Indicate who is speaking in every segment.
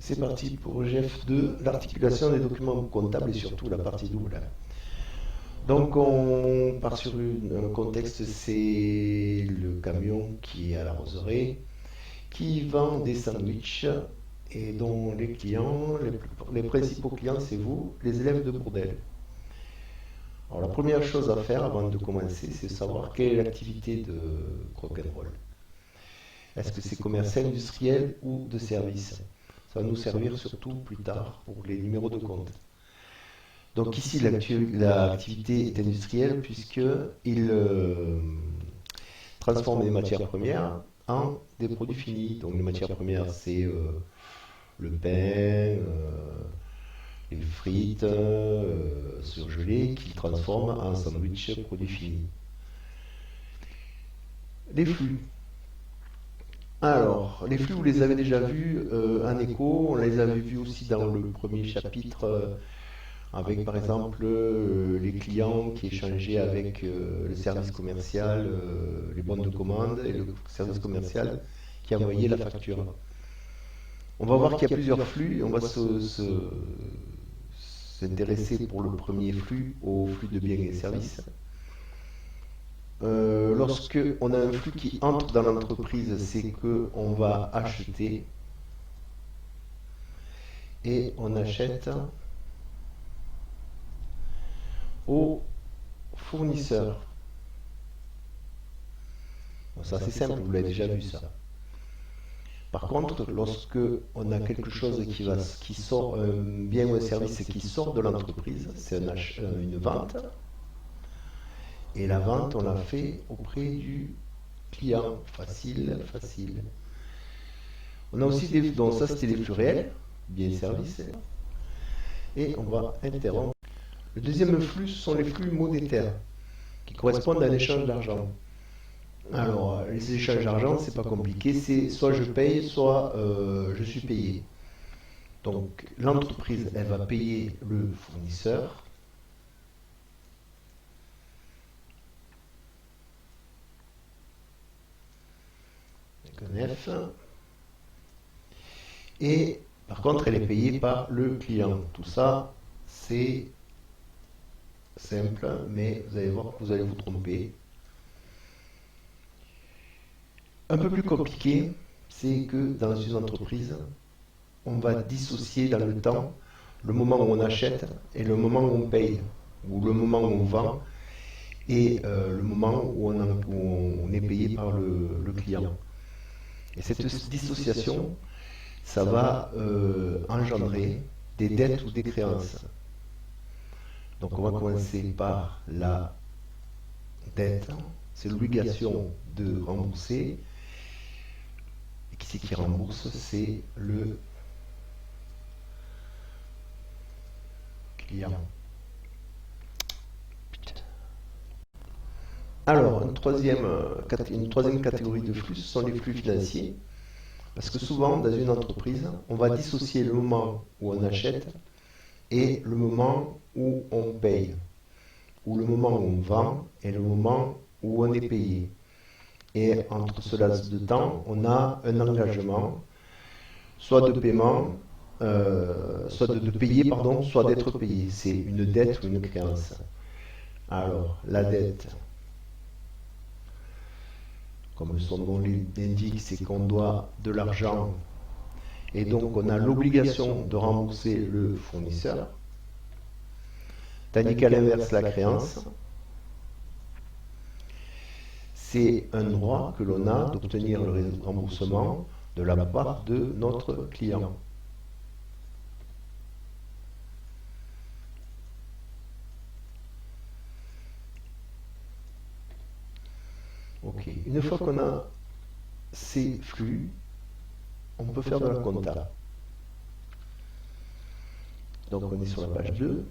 Speaker 1: C'est parti pour GF2, l'articulation des documents comptables et surtout la partie double. Donc on part sur un contexte, c'est le camion qui est à la roseraie, qui vend des sandwichs et dont les clients, les principaux clients, c'est vous, les élèves de Bourdelle. Alors la première chose à faire avant de commencer, c'est savoir quelle est l'activité de Rock'n'Roll. Est-ce que c'est commercial, industriel ou de service? Ça va nous servir surtout plus tard pour les numéros de compte. Donc ici, l'activité est industrielle puisqu'il transforme les matières premières en des produits finis. Donc les matières premières, c'est le pain, les frites surgelées qu'il transforme en sandwich produits finis. Les flux. Alors, les flux, vous les avez déjà vus en écho, on les avait vus aussi dans le premier chapitre avec par exemple les clients qui échangeaient avec le service commercial, les bons de commande et le service commercial qui envoyait la facture. On va voir qu'il y a plusieurs flux, on va s'intéresser pour le premier flux au flux de biens et services. Lorsque on a un flux qui entre dans l'entreprise, c'est qu'on va acheter et on achète au fournisseur. Bon, ça c'est simple, vous l'avez déjà vu ça. Par contre, lorsque on a quelque chose qui sort, un bien ou un service qui sort de l'entreprise, c'est une vente. Et la vente, on l'a fait auprès du client. Facile, facile. On a aussi des... Donc ça, c'était les flux réels, biens et services. Et on va interrompre. Le deuxième flux, ce sont les flux monétaires, qui correspondent à l'échange d'argent. Alors, les échanges d'argent, c'est pas compliqué. C'est soit je paye, soit je suis payé. Donc, l'entreprise, elle va payer le fournisseur. Et par contre, elle est payée par le client. Tout ça, c'est simple, mais vous allez voir que vous allez vous tromper. Un peu plus compliqué, c'est que dans une entreprise, on va dissocier dans le temps le moment où on achète et le moment où on paye, ou le moment où on vend et le moment où on est payé par le client. Et cette dissociation, ça va engendrer des dettes ou des créances. Donc on va commencer par la dette, c'est l'obligation de rembourser. Et qui c'est qui rembourse? C'est le client. Alors, une troisième catégorie de flux, ce sont les flux financiers. Parce que souvent, dans une entreprise, on va dissocier le moment où on achète et le moment où on paye, ou le moment où on vend et le moment où on est payé. Et entre ce laps de temps, on a un engagement, soit de paiement, soit de payer, pardon, soit d'être payé. C'est une dette ou une créance. Alors, la dette, comme son nom l'indique, c'est qu'on doit de l'argent et donc on a l'obligation de rembourser le fournisseur. Tandis qu'à l'inverse, la créance, c'est un droit que l'on a d'obtenir le remboursement de la part de notre client. Ok, une fois qu'on a ces flux, on peut faire de la compta. Donc on est sur la page 2.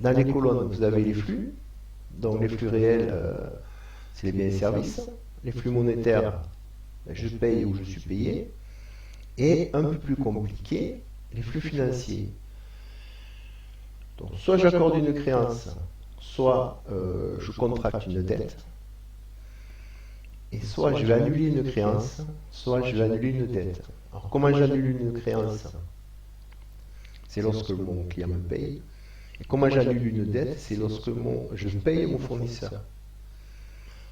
Speaker 1: Dans les colonnes, vous avez les flux. Donc les flux réels, c'est les biens et services. Les flux monétaires, je paye ou je suis payé. Et un peu plus compliqué, les flux financiers. Donc soit j'accorde une créance, soit je contracte une dette. Et soit je vais annuler une créance, soit je vais annuler une dette. Alors comment j'annule une créance? C'est lorsque mon client me paye. Et comment j'annule une dette? C'est lorsque je paye mon fournisseur.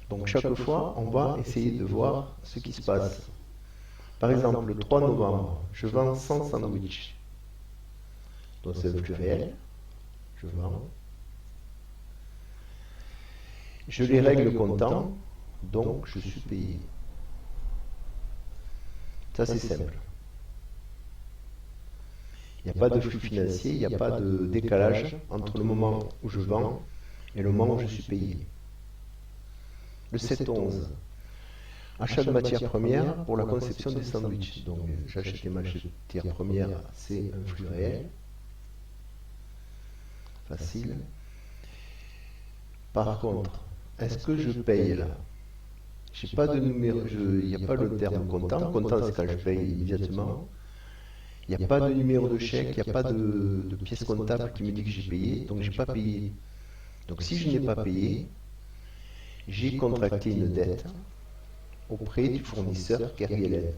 Speaker 1: Donc chaque fois, on va essayer de voir ce qui se passe. Par exemple, le 3 novembre, je vends 100 sandwichs. Donc c'est un flux réel. Je vends. Je les règle comptant, donc je suis payé. Ça c'est simple. Il n'y a pas de flux financier, il n'y a pas de décalage entre le moment où je vends et le moment où je suis payé. Le 7-11, achat de matières premières pour la conception des sandwichs. Donc j'achète les matières premières, c'est un flux réel. Facile. Par contre, est-ce que je paye là? J'ai pas de numéro, il n'y a pas le terme comptant. Comptant, c'est quand je paye immédiatement. Il n'y a pas de numéro de chèque, il n'y a pas de pièce comptable qui me dit que j'ai payé, donc je n'ai pas payé. Donc si je n'ai pas payé, j'ai contracté une dette auprès du fournisseur Kerguelen.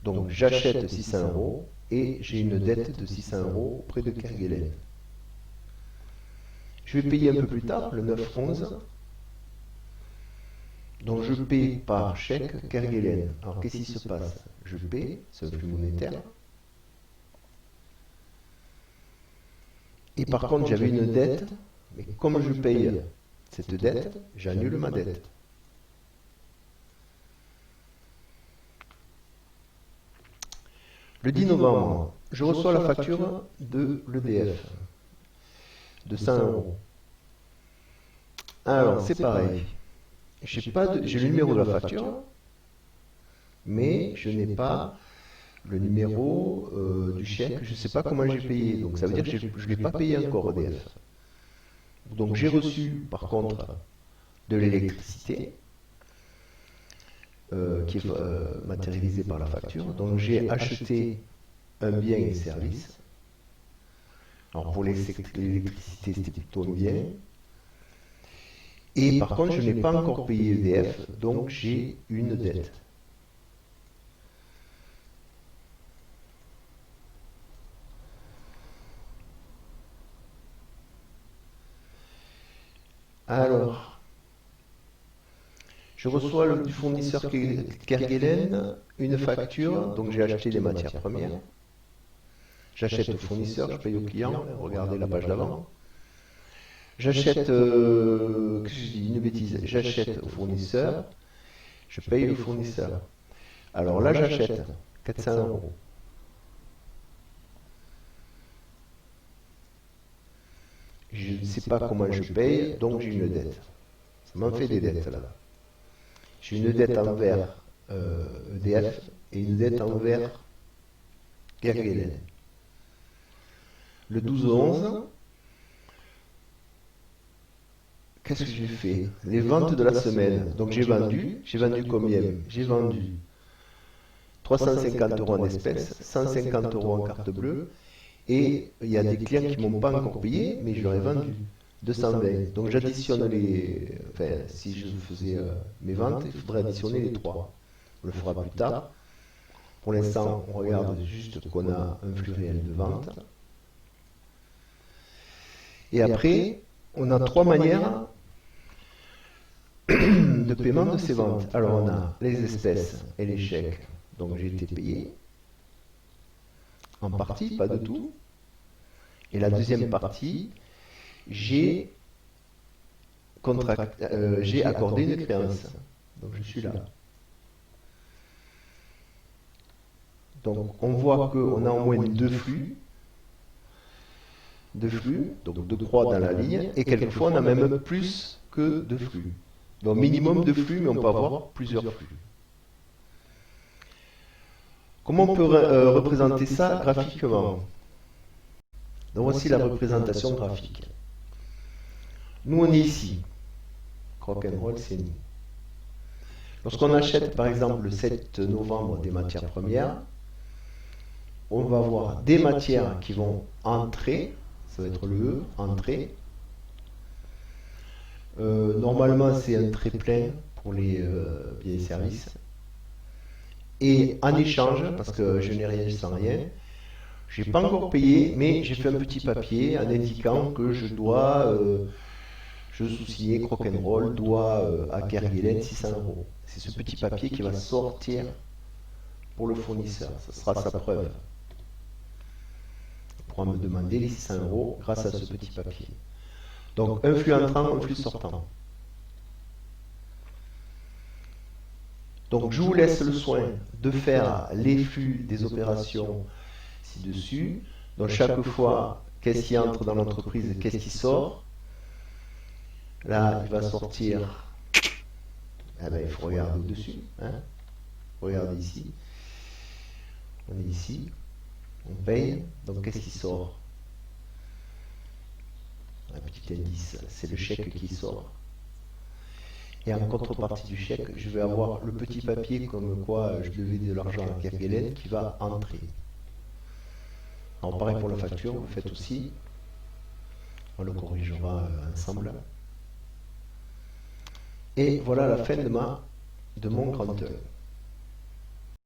Speaker 1: Donc j'achète 600 € et j'ai une dette de 600 € auprès de Kerguelen. Je vais payer un peu plus tard, le 9-11. Donc je paie par chèque Kerguelen. Alors qu'est-ce qui se passe? Je paie, c'est un flux monétaire. Et par contre j'avais une dette, mais comme je paye cette dette, j'annule ma dette. Le 10 novembre, je reçois la facture de l'EDF de 100 €. Alors c'est pareil. J'ai le numéro de la facture, mais je n'ai pas le numéro du chèque, je ne sais pas comment j'ai payé, donc ça veut dire que je ne l'ai pas payé encore EDF. Donc j'ai reçu par contre de l'électricité qui est matérialisée par la facture, donc j'ai acheté un bien et service. Alors pour l'électricité c'était plutôt un bien. Et par contre, je n'ai pas encore payé EDF, donc j'ai une dette. Alors, je reçois du fournisseur Kerguelen une facture, donc j'ai acheté des matières premières. J'achète au fournisseur, je paye au client, regardez la page d'avant. J'achète, je dis une bêtise, j'achète au fournisseur, je paye le fournisseur. Alors là, j'achète 400 €. Je ne sais pas comment je paye, donc j'ai une dette. Ça m'en fait des dettes là. J'ai une dette envers EDF et une dette envers Kerguelen. Le 12-11, qu'est-ce que j'ai fait? Les ventes de la semaine. Donc j'ai vendu combien? J'ai vendu 350 € en espèces, 150 € en carte bleue, et il y a des clients qui ne m'ont pas encore payé, mais je leur ai vendu 220. Donc j'additionne les... Enfin, si je faisais mes ventes, il faudrait additionner les 3. On le fera plus tard. Pour l'instant, on regarde juste qu'on a un flux réel de vente. Et après, on a 3 manières de paiement de ces ventes. Alors on a les espèces et les chèques. Donc j'ai été payé en partie, pas de tout. Et la deuxième partie, j'ai accordé une créance. Donc je suis là. Donc on voit qu'on a au moins deux flux, donc deux croix dans la ligne, et quelquefois on a même plus que deux flux. Donc minimum de flux, mais on peut avoir plusieurs flux. Comment on peut représenter ça graphiquement? Donc voici la représentation graphique. Nous on est ici. Rock'n'roll, c'est nous. Lorsqu'on achète par exemple le 7 novembre des matières premières, on va avoir des matières qui vont entrer, ça va être le E, entrer. Normalement c'est un trait plein pour les biens et services. Et en échange, parce que je n'ai rien sans rien, j'ai pas encore payé, mais j'ai fait un petit papier en indiquant que je dois, je sous-signé Rock'n'Roll, doit à Kerguelen 600 euros. C'est ce petit papier qui va sortir pour le fournisseur. Ce sera sa preuve. Il pourra me demander les 600 euros grâce à ce petit papier. Donc un flux entrant, un flux sortant. Donc je vous laisse le soin de faire les flux des opérations ci-dessus. Donc chaque fois, qu'est-ce qui entre dans l'entreprise, qu'est-ce qui sort. Là, il va sortir. Eh ben, il faut regarder au-dessus. Hein. Regardez ici. On est ici. On paye. Donc qu'est-ce qui sort? Un petit indice, c'est le chèque qui sort. Et en contrepartie du chèque, je vais avoir le petit papier comme quoi je devais de l'argent à Kerguelen qui va entrer. Alors pareil pour la facture, vous faites aussi. On le corrigera ensemble. Et voilà la fin de mon compteur.